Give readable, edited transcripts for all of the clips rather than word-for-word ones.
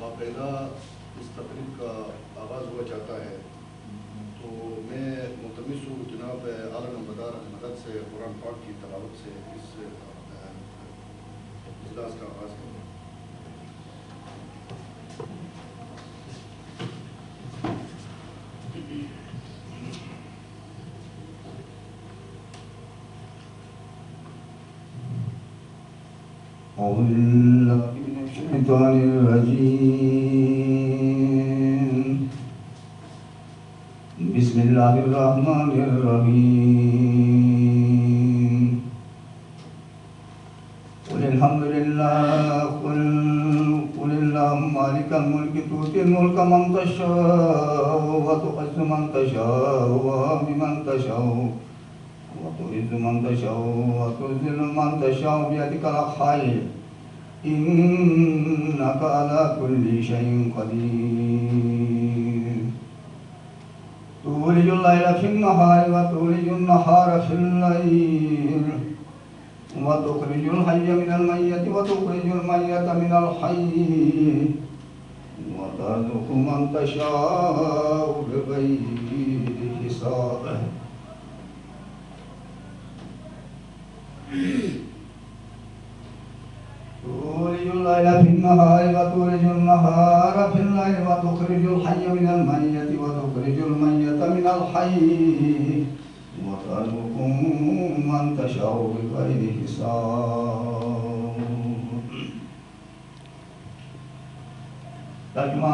باقاعدہ اس تقریب کا آغاز ہوا چاہتا ہے، تو میں ملتمس ہوں جناب اعلیٰ نمبردار مدد سے قرآن پاک کی تلاوت سے اس اجلاس کا آغاز کروں۔ أعوذ بالله من الشيطان الرجيم. بسم الله الرحمن الرحيم. قل الحمد لله قل اللهم مالك الملك تؤتي الملك من تشاء وتعز من تشاء وتذل من تشاء وتعز من تشاء وتذل من تشاء بيدك الخير إنك على كل شيء قدير. تولج الليل في النهار وتولج النهار في الليل وتخرج الحي من الميت وتخرج الميت من الحي وترزق من تشاء بغير حساب. تولج الليل في النهار وتولج النهار في الليل وتخرج الحي من الميت وتخرج الميت من الحي وترزق من تشاء بغير حساب. ترجمہ: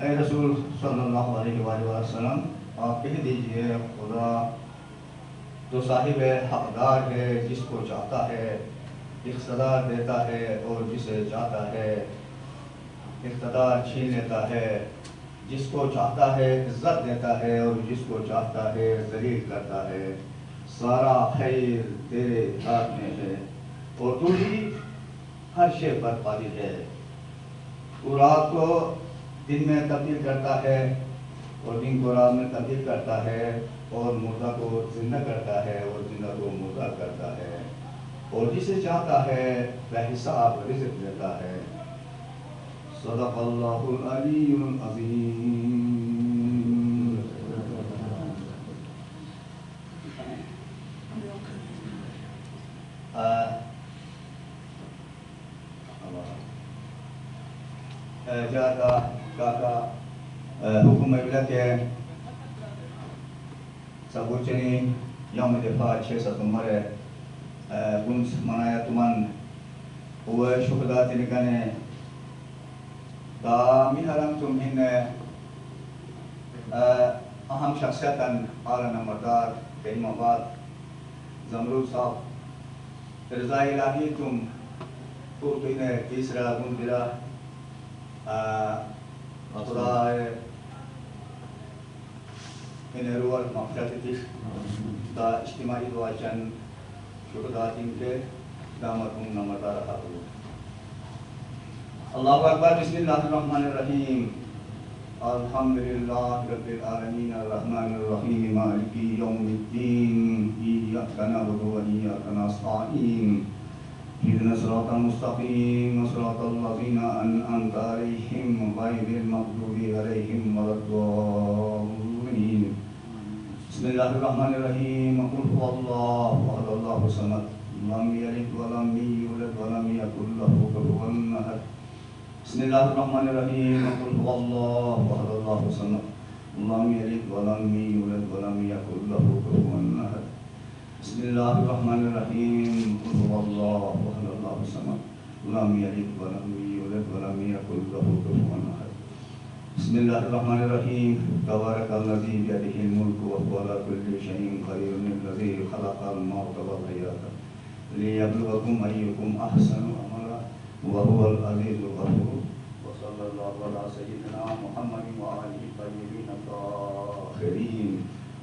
اے رسول صلی اللہ علیہ وآلہ وسلم، آپ کہہ دیجئے خدا جو صاحب حقدار ہے، جس کو چاہتا ہے اقتدار دیتا ہے اور جسے چاہتا ہے اقتدار چھین لیتا ہے، جس کو چاہتا ہے عزت دیتا ہے اور جس کو چاہتا ہے ذلیل کرتا ہے. سارا خیر تیرے ہاتھ میں ہے اور تو ہی ہر شے پر قادر ہے. تو رات کو دن میں تبدیل کرتا ہے اور دن کو رات میں تبدیل کرتا ہے، اور مردہ کو زندہ کرتا ہے اور زندہ کو مردہ کرتا ہے، اور جسے چاہتا ہے بے حساب رزق دیتا ہے. صدق اللہ العلی العظیم. جاتا کاکا حکم کے سبوچنی یوم دفاع 6 ستمبر گنس منایا تمن وہ شہداء تلکنے دا میہرم تمہن اہم شخصیتاً اعلیٰ نمبردار رحیم آباد زمرود صاحب رضا الہی تم تو انہیں تیسرا گن دلا خدا انہیں روح مغفرت تیس دا اجتماعی دعا چند شہداء تین کے دامتون نمبردار حضور. اللہ اکبر. بسم اللہ الرحمن الرحیم. الحمدللہ رب العالمین الرحمن الرحیم مالک یوم الدین ایاک نعبد و ایاک نستعین اهدنا الصراط المستقیم صراط الذین انعمت علیہم غیر المغضوب علیہم ولا الضالین. بسم اللہ الرحمن الرحیم. قل هو اللہ احد اللہ الصمد لم یلد ولم یولد ولم یکن له کفوا احد. بسم اللہ الرحمن الرحیم. قل هو اللہ احد اللہ الصمد لم یلد ولم یولد ولم یکن له کفوا احد. بسم اللہ الرحمن الرحیم. قل هو اللہ احد اللہ الصمد لم یلد ولم یولد ولم یکن له کفوا احد. بسم اللہ الرحمن الرحیم. تبارک الذی بیدہ الملک وهو علی کل شیء قدیر الذی خلق الموت والحیاة لیبلوکم ایکم احسن عملا وهو العزیز الغفور. وصلی اللہ علی سیدنا محمد وآلہ الطیبین الطاہرین.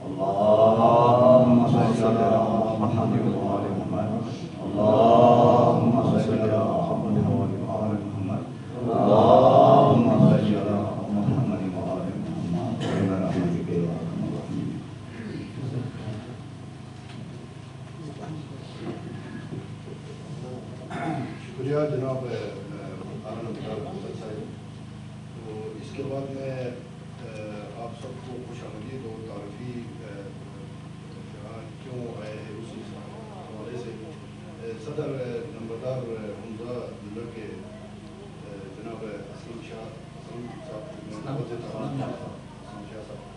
اللهم صل على محمد وآل محمد. اللهم صل على محمد وآل محمد. اللهم صل على محمد وآل محمد. برحمتك يا ارحم الراحمين. شکریہ جناب تو اس کے بعد میں آپ سب کو خوش آمدید اور تعارفی کیوں آئے ہیں اس حوالے سے صدر نمبردار حمزہ ضلع کے جناب اسلم شاہ صاحب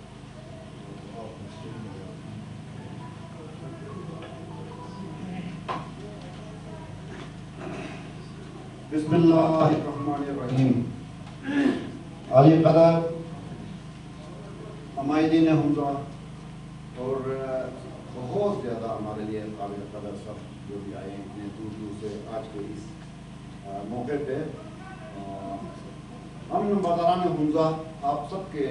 بسم اللہ الرحمن الرحیم. عالی قدر عمائدین حمزہ اور بہت زیادہ ہمارے لیے قابل قدر سب جو بھی آئے ہیں اتنے دور دور سے آج کے اس موقع پہ. ہم نمبرداران حمزہ آپ سب کے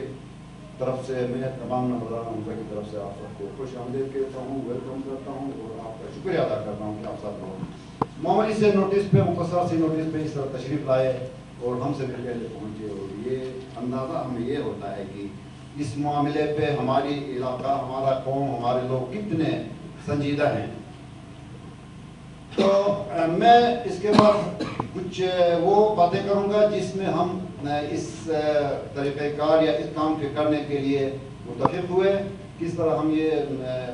طرف سے میں تمام نمبرداران حمزہ کی طرف سے آپ سب کو خوش آمدید کہتا ہوں, ویلکم کرتا ہوں اور آپ کا شکریہ ادا کرتا ہوں کہ آپ سب لوگ معمولی سے نوٹس پہ مختصر سی نوٹس پہ اس طرح تشریف لائے اور ہم سے بھی پہلے پہنچے. اور یہ اندازہ ہمیں یہ ہوتا ہے کہ اس معاملے پہ ہماری علاقہ, ہمارا قوم, ہمارے لوگ کتنے سنجیدہ ہیں. تو میں اس کے بعد کچھ وہ باتیں کروں گا جس میں ہم اس طریقہ کار یا اس کام کے کرنے کے لیے متفق ہوئے, کس طرح ہم یہ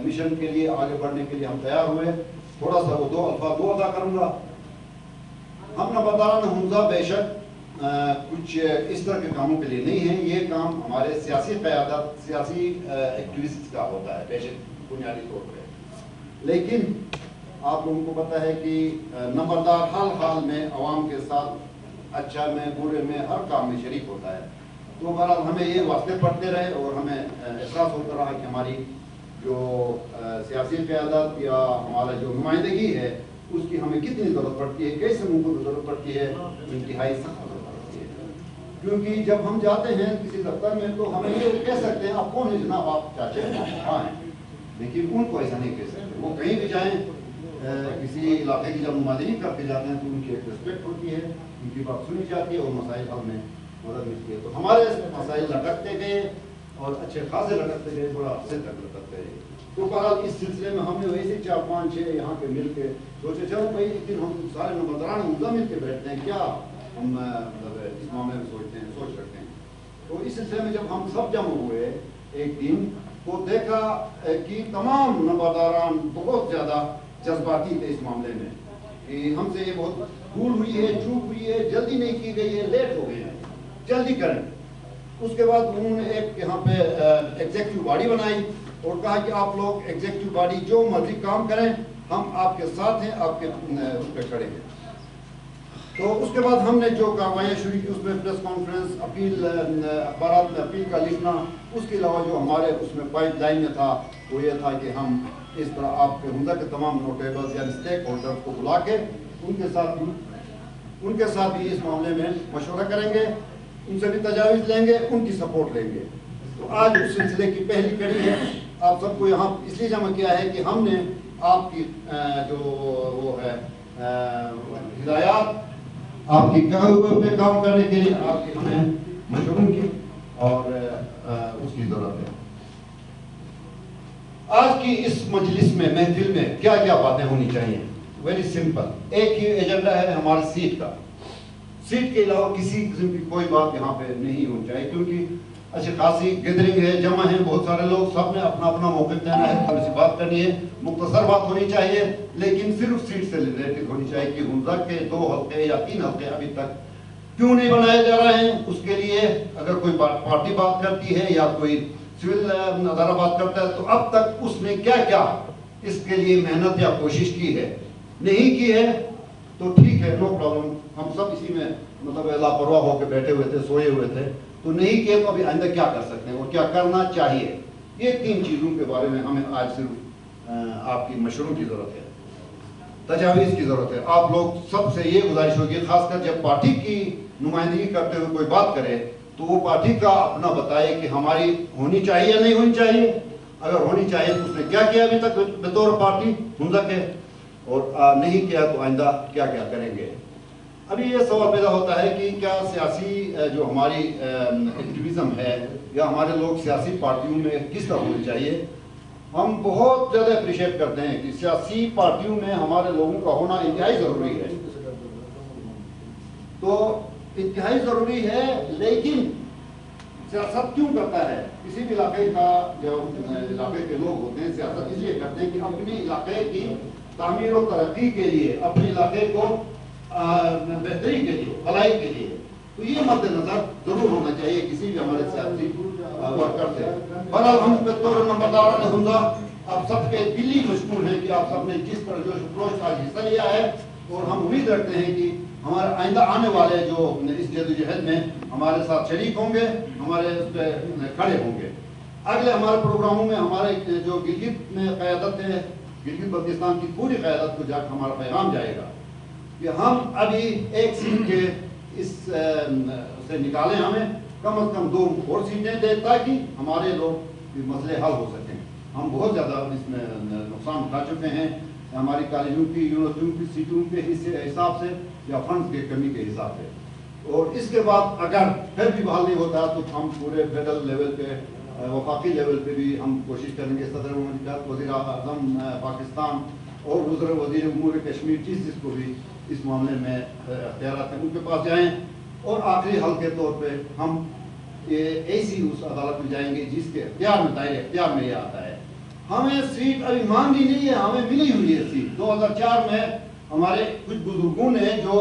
مشن کے لیے آگے بڑھنے کے لیے ہم تیار ہوئے. تھوڑا سا وہ دو الفاظ ادا کروں گا. ہم نمبرداران حمزہ بے شک کچھ اس طرح کے کاموں کے لیے نہیں ہیں. یہ کام ہمارے سیاسی قیادت, سیاسی ایکٹیوسٹ کا ہوتا ہے بے شک بنیادی طور پہ. لیکن آپ لوگوں کو پتہ ہے کہ نمبردار حال حال میں عوام کے ساتھ اچھا میں برے میں ہر کام میں شریک ہوتا ہے. تو بہرحال ہمیں یہ واسطے پڑھتے رہے اور ہمیں احساس ہوتا رہا کہ ہماری جو سیاسی قیادت یا ہمارا جو نمائندگی ہے اس کی ہمیں کتنی ضرورت پڑتی ہے, کیسے ملکوں کو ضرورت پڑتی ہے, انتہائی سخت ضرورت پڑتی ہے. کیونکہ جب ہم جاتے ہیں کسی دفتر میں تو ہمیں یہ کہہ سکتے ہیں آپ کون ہیں جناب, آپ چاچے ہیں, ہاں ہیں, لیکن ان کو ایسا نہیں کہہ سکتے. وہ کہیں بھی جائیں کسی علاقے کی جب نمائندگی کر کے جاتے ہیں تو ان کی ایک ریسپیکٹ ہوتی ہے, ان کی بات سنی جاتی ہے اور مسائل حل میں مدد ملتی ہے. تو ہمارے مسائل لٹکتے گئے اور اچھے خاصے لٹکتے گئے, بڑا عرصے تک لٹکتے گئے. تو بہرحال اس سلسلے میں ہم نے ویسے 4-5-6 یہاں کے مل کے سوچے چلو بھائی ایک دن ہم سارے نمبرداران حمزہ مل کے بیٹھتے ہیں, کیا ہم اس معاملے میں سوچ رکھتے ہیں. تو اس سلسلے میں جب ہم سب جمع ہوئے ایک دن تو دیکھا کہ تمام نمبرداران بہت زیادہ جذباتی تھے اس معاملے میں کہ ہم سے یہ بہت بھول ہوئی ہے, چوک ہوئی ہے, جلدی نہیں کی گئی ہے, لیٹ ہو گئے ہیں, جلدی کریں. اس کے بعد انہوں نے ایک یہاں پہ ایگزیکٹو باڈی بنائی اور کہا کہ آپ لوگ ایگزیکٹو باڈی جو مرضی کام کریں, ہم آپ کے ساتھ ہیں, آپ کے اس پہ کھڑے ہیں. تو اس کے بعد ہم نے جو کاروائیاں شروع کی اس میں پریس کانفرنس, اپیل, اخبارات میں اپیل کا لکھنا, اس کے علاوہ جو ہمارے اس میں پائپ لائن میں تھا وہ یہ تھا کہ ہم اس طرح آپ کے حمزہ کے تمام نوٹیبلز یعنی اسٹیک ہولڈر کو بلا کے ان کے ساتھ بھی اس معاملے میں مشورہ کریں گے, ان سے بھی تجاویز لیں گے, ان کی سپورٹ لیں گے. تو آج اس سلسلے کی پہلی کڑی ہے. آپ سب کو یہاں اس لیے جمع کیا ہے کہ ہم نے آپ کی جو وہ ہے ہدایات, آپ کی کہے ہوئے پہ کام کرنے کے لیے آپ کی ہمیں مشوروں کی اور اس کی ضرورت ہے. آج کی اس مجلس میں, محفل میں کیا کیا باتیں ہونی چاہیے؟ Very simple. ایک ہی ایجنڈا ہے ہماری سیٹ کا. سیٹ کے علاوہ کسی قسم کی کوئی بات یہاں پہ نہیں ہونی چاہیے, کیونکہ اچھی خاصی گیدرنگ ہے, جمع ہیں بہت سارے لوگ, سب نے اپنا اپنا موقف دینا ہے, تھوڑی سی بات کرنی ہے, مختصر بات ہونی چاہیے, لیکن صرف سیٹ سے ریلیٹڈ ہونی چاہیے کہ حمزہ کے 2 حلقے یا 3 حلقے ابھی تک کیوں نہیں بنائے جا رہے ہیں. اس کے لیے اگر کوئی پارٹی بات کرتی ہے یا کوئی سول ادارہ بات کرتا ہے تو اب تک اس نے کیا کیا اس کے لیے محنت یا کوشش کی ہے. نہیں کی ہے تو ٹھیک ہے, نو پرابلم, ہم سب اسی میں مطلب لاپرواہ ہو کے بیٹھے ہوئے تھے, سوئے ہوئے تھے. تو نہیں کیے تو ابھی آئندہ کیا کر سکتے ہیں اور کیا کرنا چاہیے. یہ 3 چیزوں کے بارے میں ہمیں آج صرف آپ کی مشوروں کی ضرورت ہے, تجاویز کی ضرورت ہے. آپ لوگ سب سے یہ گزارش ہوگی, خاص کر جب پارٹی کی نمائندگی کرتے ہوئے کوئی بات کرے تو وہ پارٹی کا اپنا بتائے کہ ہماری ہونی چاہیے یا نہیں ہونی چاہیے. اگر ہونی چاہیے تو اس نے کیا کیا ابھی تک بطور پارٹی حمزہ کے, اور نہیں کیا تو آئندہ کیا کیا کریں گے. ابھی یہ سوال پیدا ہوتا ہے کہ کیا سیاسی جو ہماری ایکٹیویزم ہے یا ہمارے لوگ سیاسی پارٹیوں میں کس طرح ہونی چاہیے. ہم بہت زیادہ اپریشیٹ کرتے ہیں کہ سیاسی پارٹیوں میں ہمارے لوگوں کا ہونا انتہائی ضروری ہے. تو انتہائی ضروری ہے. لیکن سیاست کیوں کرتا ہے؟ کسی بھی علاقے کا جو علاقے کے لوگ ہوتے ہیں سیاست اس لیے کرتے ہیں کہ اپنے علاقے کی تعمیر و ترقی کے لیے، اپنے علاقے کو بہتری کے لیے، بھلائی کے لیے. تو یہ مد نظر ضرور ہونا چاہیے کسی بھی ہمارے سیاسی ورکر سے. بہرحال ہم بطور نمبرداران حمزہ آپ سب کے دلی مشکور ہیں کہ آپ سب نے جس پر جوش و خروش کا حصہ لیا ہے، اور ہم امید رکھتے ہیں کہ ہمارے آئندہ آنے والے جو اس جدوجہد میں ہمارے ساتھ شریک ہوں گے، ہمارے اس پہ کھڑے ہوں گے. اگلے ہمارے پروگراموں میں ہمارے جو گلگت میں قیادت ہے، گلگت بلتستان کی پوری قیادت کو جا کر ہمارا پیغام جائے گا کہ ہم ابھی ایک سیٹ کے اس سے نکالیں، ہمیں کم از کم 2 اور سیٹیں دیں تاکہ ہمارے لوگ مسئلے حل ہو سکیں. ہم بہت زیادہ اس میں نقصان اٹھا چکے ہیں، ہماری کالجوں کی یونیورسٹیوں کی سیٹوں کے حساب سے یا فنڈز کی کمی کے حساب سے. اور اس کے بعد اگر پھر بھی بحال نہیں ہوتا تو ہم پورے فیڈرل لیول پہ، وفاقی لیول پہ بھی ہم کوشش کریں گے. صدر مملکت، وزیر اعظم پاکستان اور وزیر امور کشمیر چیف کو بھی اس معاملے میں اختیارات ہیں، ان کے پاس جائیں. اور آخری حل کے طور پہ ہم ایسی اس عدالت میں جائیں گے جس کے اختیار میں، دائرے اختیار میں یہ آتا ہے. ہمیں سیٹ ابھی مانگی نہیں ہے، ہمیں ملی ہوئی ہے سیٹ. 2004 میں ہمارے کچھ بزرگوں نے جو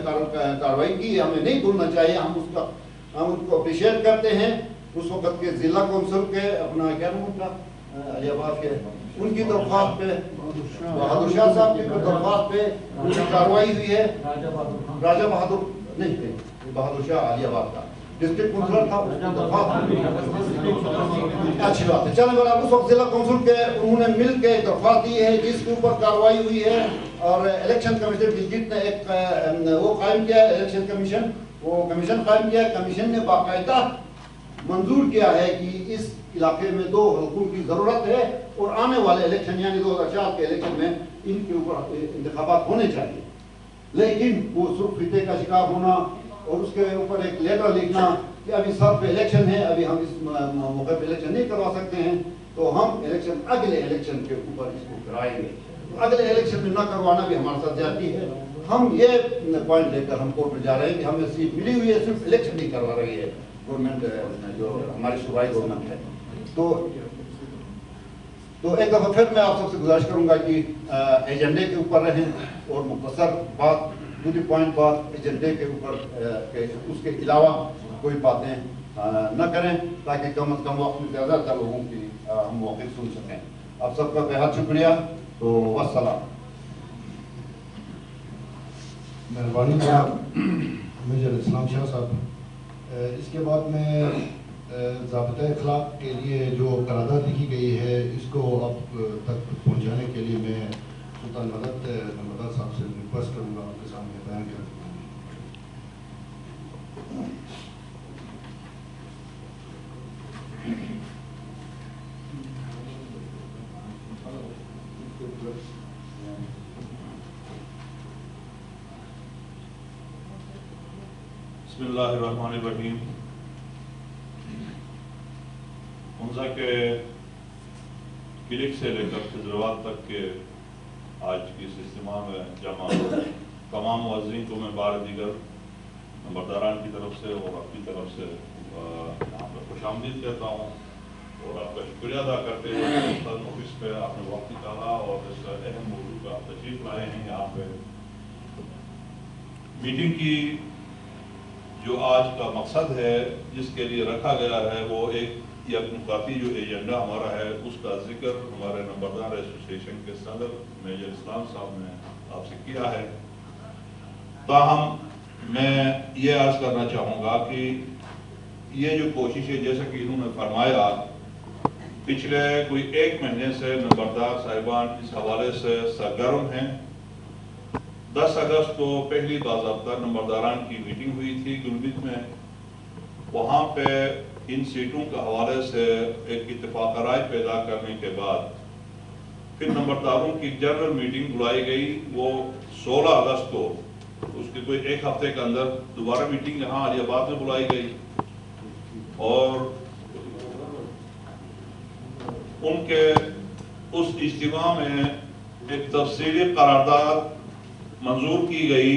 کارروائی کی ہے ہمیں نہیں بھولنا چاہیے. ہم ان کو اپریشیٹ کرتے ہیں. اس وقت کے ضلع کونسل کے اپنا کیا نام کا علی آباد کے، ان کی درخواست پہ، بہادر شاہ صاحب کی درخواست پہ ان کی کارروائی ہوئی ہے. راجہ بہادر نہیں، بہادر شاہ علی آباد کا ڈسٹرکٹ کونسلر تھا، اچھی بات ہے. چلیں بڑا اس وقت ضلع کونسل کے انہوں نے مل کے درخواست دی ہے جس کے اوپر کارروائی ہوئی ہے. اور الیکشن کمیشن گلگت نے ایک وہ قائم کیا، الیکشن کمیشن، وہ کمیشن قائم کیا. کمیشن نے باقاعدہ منظور کیا ہے کہ اس علاقے میں 2 حلقوں کی ضرورت ہے اور آنے والے الیکشن یعنی 2004 کے الیکشن میں ان کے اوپر انتخابات ہونے چاہیے. لیکن وہ سرخ فیتے کا شکار ہونا اور اس کے اوپر ایک لیٹر لکھنا کہ ابھی سب پہ الیکشن ہے، ابھی ہم اس موقع پہ الیکشن نہیں کروا سکتے ہیں، تو ہم الیکشن اگلے الیکشن کے اوپر اس کو کرائیں گے. اگلے الیکشن میں نہ کروانا بھی ہمارے ساتھ زیادتی ہے. ہم یہ پوائنٹ لے کر ہم کورٹ میں جا رہے ہیں کہ ہمیں سیٹ ملی ہوئی ہے، صرف الیکشن نہیں کروا رہی ہے گورنمنٹ، جو ہماری صوبائی گورنمنٹ ہے. تو ایک دفعہ پھر میں آپ سب سے گزارش کروں گا کہ ایجنڈے کے اوپر رہیں اور مختصر بات، ٹو دی پوائنٹ بات ایجنڈے کے اوپر، اس کے علاوہ کوئی باتیں نہ کریں تاکہ کم از کم وقت میں زیادہ تر لوگوں کی ہم موقف سن سکیں. آپ سب کا بہت شکریہ. تو والسلام. مہربانی جناب میجر اسلام شاہ صاحب. اس کے بعد میں ضابطۂ اخلاق کے لیے جو قرارداد لکھی گئی ہے اس کو اب تک پہنچانے کے لیے میں سلطان مدد نمبردار صاحب سے ریکویسٹ کروں گا آپ کے سامنے بیان کریں. بسم اللہ الرحمن الرحیم. حمزہ کے کلک سے لے کر خضروات تک کے آج کی اس اجتماع میں جمع تمام معززین کو میں بار دیگر نمبرداران کی طرف سے اور اپنی طرف سے یہاں پر خوش آمدید کہتا ہوں اور آپ کا شکریہ ادا کرتے ہوئے آفس پہ آپ نے وقت نکالا اور اس اہم موضوع کا آپ تشریف لائے ہیں یہاں پہ. میٹنگ کی جو آج کا مقصد ہے جس کے لیے رکھا گیا ہے وہ ایک نکاتی جو ایجنڈا ہمارا ہے اس کا ذکر ہمارے نمبردار ایسوسیشن کے صدر میجر اسلام صاحب نے آپ سے کیا ہے. تاہم میں یہ عرض کرنا چاہوں گا کہ یہ جو کوشش ہے جیسا کہ انہوں نے فرمایا پچھلے کوئی 1 مہینے سے نمبردار صاحبان اس حوالے سے سرگرم ہیں. 10 اگست کو پہلی باضابطہ نمبرداران کی میٹنگ ہوئی تھی گلگت میں. وہاں پہ ان سیٹوں کے حوالے سے ایک اتفاق رائے پیدا کرنے کے بعد پھر نمبرداروں کی جنرل میٹنگ بلائی گئی. وہ 16 اگست کو اس کے کوئی 1 ہفتے کے اندر دوبارہ میٹنگ یہاں علی آباد میں بلائی گئی اور ان کے اس اجتماع میں ایک تفصیلی قرارداد منظور کی گئی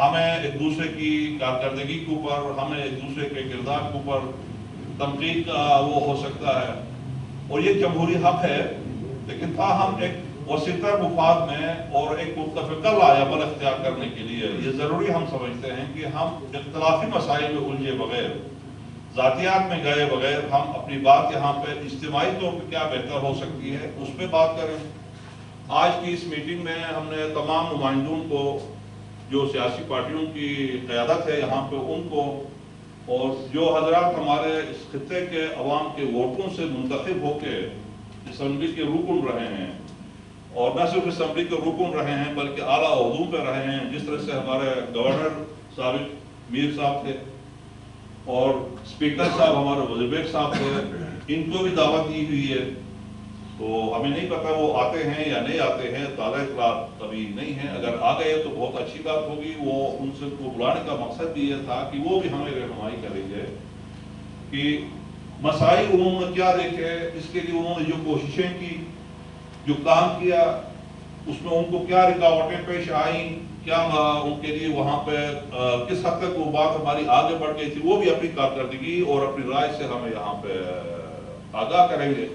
ہمیں ایک دوسرے کی کارکردگی کے اوپر، ہمیں ایک دوسرے کے کردار کے اوپر تنقید کا وہ ہو سکتا ہے، اور یہ جمہوری حق ہے، لیکن تاہم ایک وسیعتر مفاد میں اور ایک متفقہ عمل اختیار کرنے کے لیے یہ ضروری ہم سمجھتے ہیں کہ ہم اختلافی مسائل میں الجھے بغیر، ذاتیات میں گئے بغیر، ہم اپنی بات یہاں پہ اجتماعی طور پہ کیا بہتر ہو سکتی ہے اس پہ بات کریں۔ آج کی اس میٹنگ میں ہم نے تمام نمائندوں کو، جو سیاسی پارٹیوں کی قیادت ہے یہاں پہ، ان کو، اور جو حضرات ہمارے اس خطے کے عوام کے ووٹوں سے منتخب ہو کے اسمبلی کے رکن رہے ہیں، اور نہ صرف اسمبلی کے رکن رہے ہیں بلکہ اعلیٰ عہدوں پہ رہے ہیں، جس طرح سے ہمارے گورنر سابق میر صاحب تھے اور اسپیکر صاحب ہمارے وزیر بیگ صاحب تھے، ان کو بھی دعوت دی ہوئی ہے۔ تو ہمیں نہیں پتا وہ آتے ہیں یا نہیں آتے ہیں، تازہ اطلاعات کبھی نہیں ہیں، اگر آ گئے تو بہت اچھی بات ہوگی۔ وہ ان سے کو بلانے کا مقصد بھی یہ تھا کہ وہ بھی ہمیں رہنمائی کریں گے کہ مسائل انہوں نے کیا دیکھے، اس کے لیے انہوں نے جو کوششیں کی، جو کام کیا، اس میں ان کو کیا رکاوٹیں پیش آئیں، کیا ان کے لیے وہاں پہ کس حد تک وہ بات ہماری آگے بڑھ گئی تھی، وہ بھی اپنی کارکردگی اور اپنی رائے سے ہمیں یہاں پہ آگاہ کریں گے۔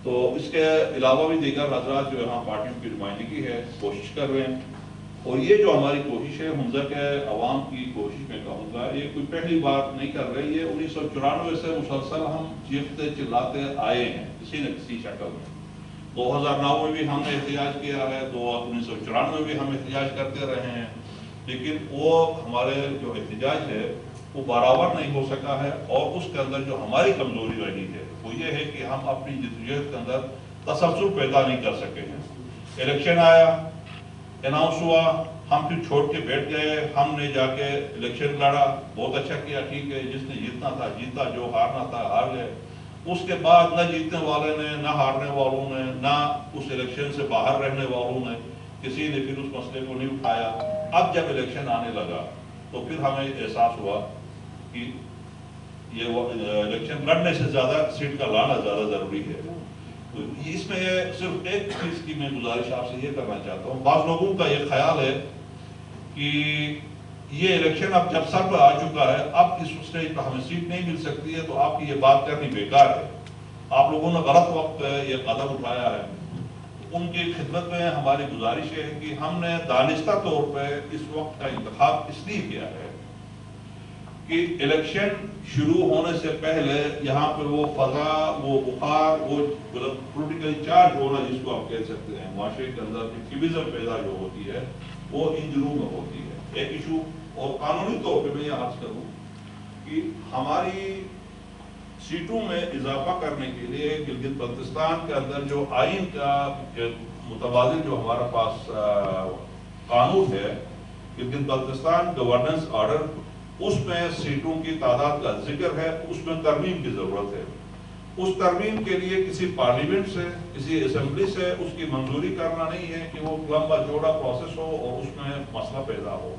تو اس کے علاوہ بھی دیگر حضرات جو یہاں پارٹیوں کی نمائندگی ہے کوشش کر رہے ہیں، اور یہ جو ہماری کوشش ہے حمزہ کے عوام کی کوشش میں کہوں گا، یہ کوئی پہلی بات نہیں کر رہی ہے۔ 1994 سے مسلسل ہم چیختے چلاتے آئے ہیں کسی نہ کسی شکل میں۔ 2009 میں بھی ہم نے احتجاج کیا ہے، 1994 میں بھی ہم احتجاج کرتے رہے ہیں، لیکن وہ ہمارے جو احتجاج ہے وہ برابر نہیں ہو سکا ہے، اور اس کے اندر جو ہماری کمزوری رہی ہے وہ یہ ہے کہ ہم اپنی جدوجہد کے اندر تسلسل پیدا نہیں کر سکے ہیں۔ الیکشن آیا، اناؤنس ہوا، ہم پھر چھوڑ کے بیٹھ گئے، ہم نے جا کے الیکشن لڑا، بہت اچھا کیا، ٹھیک ہے، جس نے جیتنا تھا جیتا، جو ہارنا تھا ہار گئے۔ اس کے بعد نہ جیتنے والے نے، نہ ہارنے والوں نے، نہ اس الیکشن سے باہر رہنے والوں نے، کسی نے پھر اس مسئلے کو نہیں اٹھایا۔ اب جب الیکشن آنے لگا تو پھر ہمیں احساس ہوا کہ یہ الیکشن لڑنے سے زیادہ سیٹ کا لانا زیادہ ضروری ہے۔ اس میں صرف ایک چیز کی میں گزارش آپ سے یہ کرنا چاہتا ہوں، بعض لوگوں کا یہ خیال ہے کہ یہ الیکشن اب جب سر پہ آ چکا ہے، اب اس اسٹیج پہ ہمیں سیٹ نہیں مل سکتی ہے، تو آپ کی یہ بات کرنی بیکار ہے، آپ لوگوں نے غلط وقت پہ یہ قدم اٹھایا ہے۔ ان کی خدمت میں ہماری گزارش ہے کہ ہم نے دانستہ طور پہ اس وقت کا انتخاب اس لیے کیا ہے کہ الیکشن شروع ہونے سے پہلے یہاں پہ وہ فضا، وہ بخار، وہ پولیٹیکل چارج ہونا جس کو آپ کہہ سکتے ہیں، معاشرے کے اندر ایکٹیویزم پیدا جو ہوتی ہے وہ ان دنوں میں ہوتی ہے۔ ایک ایشو اور قانونی طور پہ میں یہ عرض کروں کہ ہماری سیٹوں میں اضافہ کرنے کے لیے گلگت بلتستان کے اندر جو آئین کا متبادل جو ہمارا پاس قانون ہے، گلگت بلتستان گورننس آرڈر، اس میں سیٹوں کی تعداد کا ذکر ہے، اس میں ترمیم کی ضرورت ہے۔ اس ترمیم کے لیے کسی پارلیمنٹ سے، کسی اسمبلی سے اس کی منظوری کرنا نہیں ہے کہ وہ لمبا چوڑا پروسیس ہو اور اس میں مسئلہ پیدا ہو۔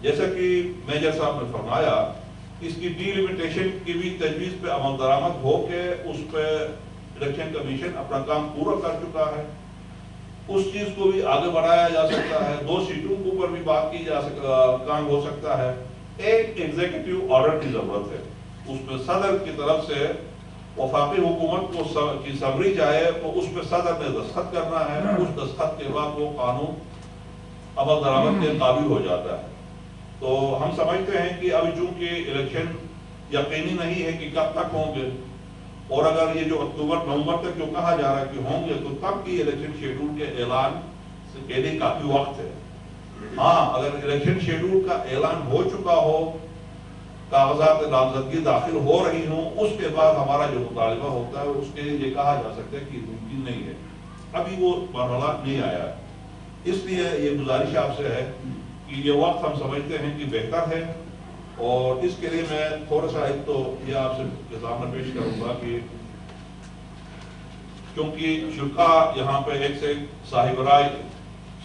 جیسا کہ میجر صاحب نے فرمایا، اس کی ڈی لیمیٹیشن کی بھی تجویز پہ عمل درآمد ہو کے اس پہ الیکشن کمیشن اپنا کام پورا کر چکا ہے۔ اس چیز کو بھی آگے بڑھایا جا سکتا ہے، 2 سیٹوں کے اوپر بھی بات کی جا کام ہو سکتا ہے۔ ایک ایگزیکٹو آرڈر کی ضرورت ہے، اس پہ صدر کی طرف سے وفاقی حکومت کو کی سمری جائے تو اس پہ صدر نے دستخط کرنا ہے، اس دستخط کے بعد وہ قانون عمل درآمد کے قابل ہو جاتا ہے۔ تو ہم سمجھتے ہیں کہ ابھی چونکہ الیکشن یقینی نہیں ہے کہ کب تک ہوں گے، اور اگر یہ جو اکتوبر نومبر تک جو کہا جا رہا ہے کہ ہوں گے، تو تب کی الیکشن شیڈول کے اعلان کے لیے کافی وقت ہے۔ ہاں، اگر الیکشن شیڈول کا اعلان ہو چکا ہو، کاغذات نامزدگی داخل ہو رہی ہوں، اس کے بعد ہمارا جو مطالبہ ہوتا ہے اس کے لیے یہ کہا جا سکتا ہے کہ ممکن نہیں ہے، ابھی وہ مرحلہ نہیں آیا ہے۔ اس لیے یہ گزارش آپ سے ہے کہ یہ وقت ہم سمجھتے ہیں کہ بہتر ہے، اور اس کے لیے میں تھوڑا سا ایک تو یہ آپ سے سامنے پیش کروں گا کہ کیونکہ شرکا یہاں پہ ایک سے ایک صاحب رائے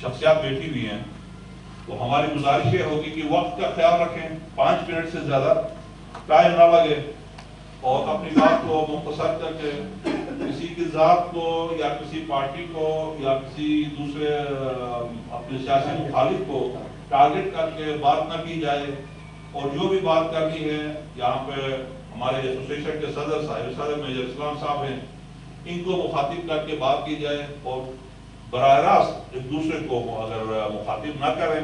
شخصیات بیٹھی ہوئی ہیں، تو ہماری گزارش یہ ہوگی کہ وقت کا خیال رکھیں، 5 منٹ سے زیادہ ٹائم نہ لگے، اور اپنی بات کو مختصر کر کے کسی کی ذات کو یا کسی پارٹی کو یا کسی دوسرے اپنے سیاسی مخالف کو ٹارگٹ کر کے بات نہ کی جائے، اور جو بھی بات کرنی ہے یہاں پہ ہمارے ایسوسیشن کے صدر صاحب میجر اسلام صاحب ہیں، ان کو مخاطب کر کے بات کی جائے، اور براہ راست ایک دوسرے کو اگر مخاطب نہ کریں،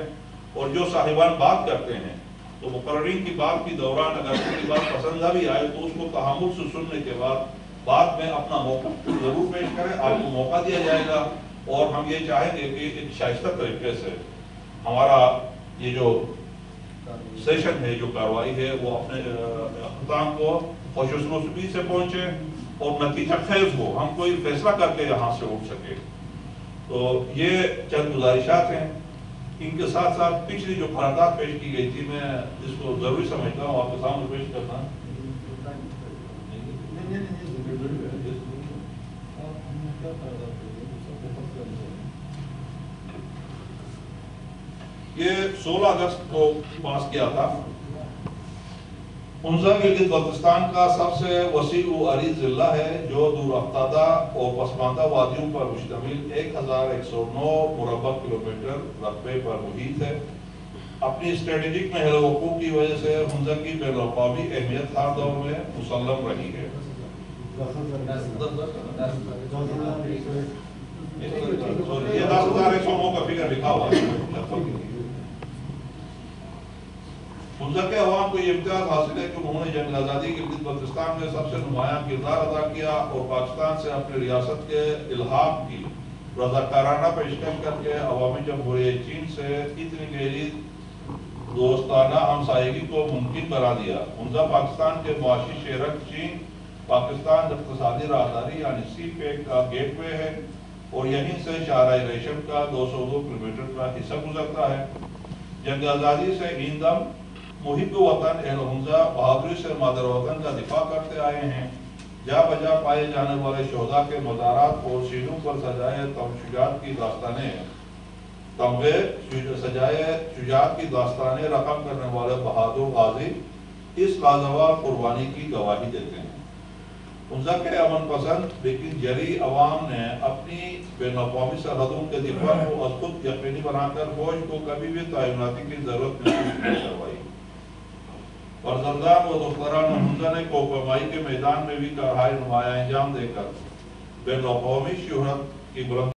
اور جو صاحبان بات کرتے ہیں تو مقررین کی بات کے دوران اگر کوئی بات پسند نہ بھی آئے تو اس کو تحمل سے سننے کے بعد بعد میں اپنا موقف ضرور پیش کریں، آپ کو موقع دیا جائے گا، اور ہم یہ چاہیں گے کہ ایک شائستہ طریقے سے ہمارا یہ جو سیشن ہے، جو کاروائی ہے، وہ اپنے اختتام کو خوش اسلوبی سے پہنچے اور نتیجہ خیز ہو، ہم کوئی فیصلہ کر کے یہاں سے اٹھ سکے۔ تو یہ چند گزارشات ہیں، ان کے ساتھ ساتھ پچھلی جو قرارداد پیش کی گئی تھی، میں اس کو ضروری سمجھتا ہوں آپ کے سامنے پیش کرنا۔ یہ 16 اگست کو پاس کیا تھا۔ حنزہ گلگت بلتستان کا سب سے وسیع و عریض ضلع ہے، جو دور افتادہ اور پسماندہ وادیوں پر مشتمل 1109 مربع کلومیٹر رقبے پر محیط ہے۔ اپنی اسٹریٹجک محل وقوع کی وجہ سے حنزہ کی بین الاقوامی اہمیت ہر دور میں مسلم رہی ہے۔ یہ 10,109 کا فگر لکھا ہوا ہے۔ حنزہ کے عوام کو یہ امتیاز حاصل ہے کہ انہوں نے جنگ آزادی گلگت بلتستان میں سب سے نمایاں کردار ادا کیا، اور پاکستان سے اپنی ریاست کے الحاق کی رضاکارانہ پیشکش کر کے عوامی جمہوریہ چین سے اتنی گہری دوستانہ ہمسایگی کو ممکن بنا دیا۔ حنزہ پاکستان کے معاشی شیرک چین پاکستان اقتصادی راہداری یعنی سی پیک کا گیٹ وے ہے، اور یہیں سے شاہراہ ریشم کا 202 کلومیٹر کا حصہ گزرتا ہے۔ جنگ آزادی سے ایندم محب وطن اہل حنزہ بہادری سے مادر وطن کا دفاع کرتے آئے ہیں۔ جا بجا پائے جانے والے شہداء کے مزارات اور سینوں پر سجائے شجاعت کی داستانیں تمغے سجائے شجاعت کی داستانیں رقم کرنے والے بہادر غازی اس لازوال قربانی کی گواہی دیتے ہیں۔ حنزہ کے امن پسند لیکن جری عوام نے اپنی بین الاقوامی سرحدوں کے دفاع کو از خود یقینی بنا کر فوج کو کبھی بھی تعیناتی کی ضرورت محسوس نہیں کروائی۔ فرزندان و دختران حنزہ نے کوپرمائی کے میدان میں بھی کارہائے نمایاں انجام دے کر بین الاقوامی شہرت کی بلند